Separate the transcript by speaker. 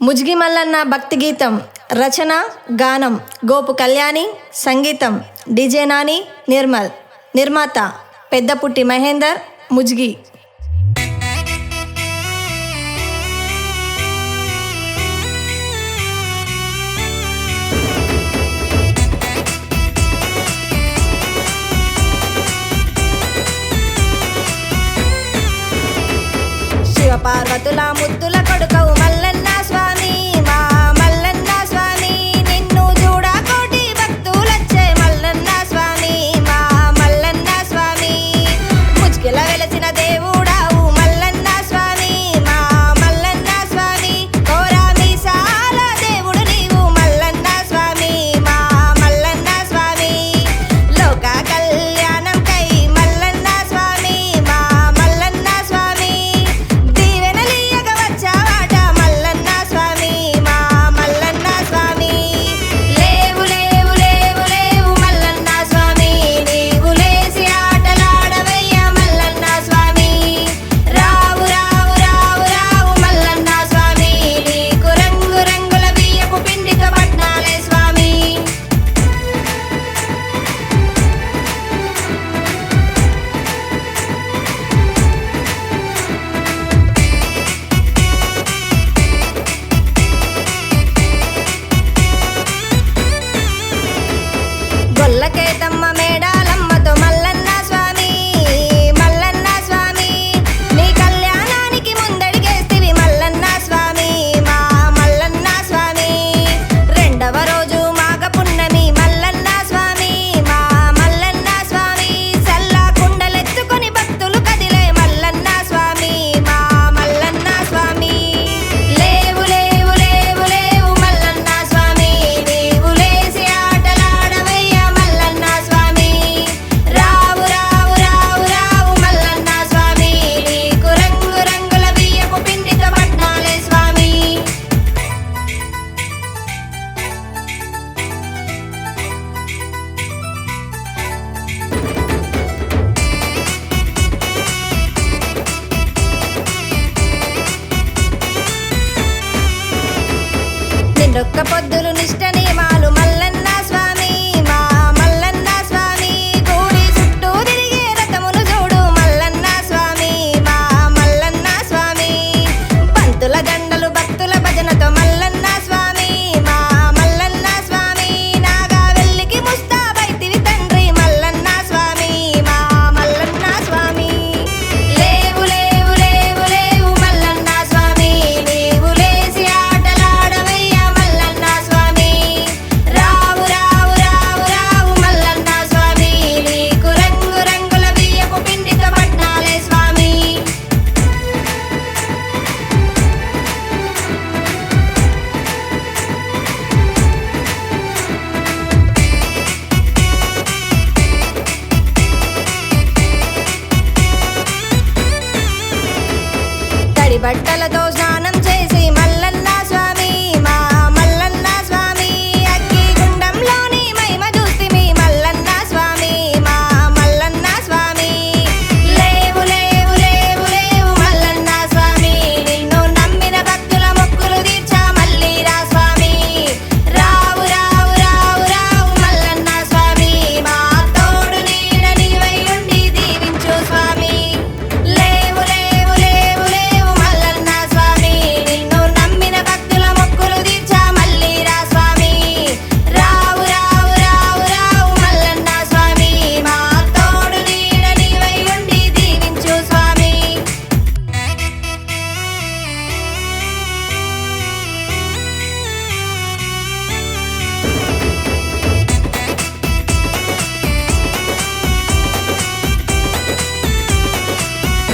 Speaker 1: ముజ్గి మల్లన్న భక్తి గీతం రచన గానం గోపు కళ్యాణి సంగీతం డిజే నాని నిర్మల్ నిర్మాత పెద్దపుట్టి మహేందర్ ముజ్గి శివపార్వతుల ముద్దుల కొడుకవు మల్లన్న స్వామి మా మల్లన్న స్వామి నిన్ను చూడా కోటి భక్తులచ్చే మల్లన్న స్వామి మా మల్లన్న స్వామి ముజ్గిల వెలసిన దేవుడావు మల్లన్న స్వామి మా మల్లన్న స్వామి కోరా మీసాల దేవుడు నీవు మల్లన్న స్వామి మా మల్లన్న స్వామి లోక కళ్యాణం కై మల్లన్న స్వామి మా మల్లన్న స్వామి దీవెనలీయగ వచ్చావాట మల్లన్న స్వామి మా మల్లన్న స్వామి లేవు లేవు లేవు లేవు మల్లన్న స్వామి నీవు లేసి ఆటలాడవయ్య మల్లన్న స్వామి రావు రావు రావు రావు మల్లన్న స్వామి నీకు రంగు రంగుల బియ్యపు పిండితో పట్నాలే స్వామి గొల్లకేతమ్మ మేడాలమ్మతో మల్లన్న స్వామి మల్లన్న స్వామి నీ కళ్యాణానికి ముందడిగేస్తివి మల్లన్న స్వామి మా మల్లన్న స్వామి రెండవ రోజు మాఘ పున్నమి మల్లన్న స్వామి మా మల్లన్న స్వామి సల్ల కుండలెత్తుకొని భక్తులు కదిలే మల్లన్న స్వామి మా మల్లన్న స్వామి లేవు లేవు లేవు లేవు మల్లన్న స్వామి నీవు లేసి ఆటలాడవయ్య మల్లన్న స్వామి రావు రావు రావు రావు మల్లన్న స్వామి నీకు రంగు రంగుల బియ్యపు పిండితో పట్నాలే స్వామి నిండొక్క పొద్దులు నిష్ట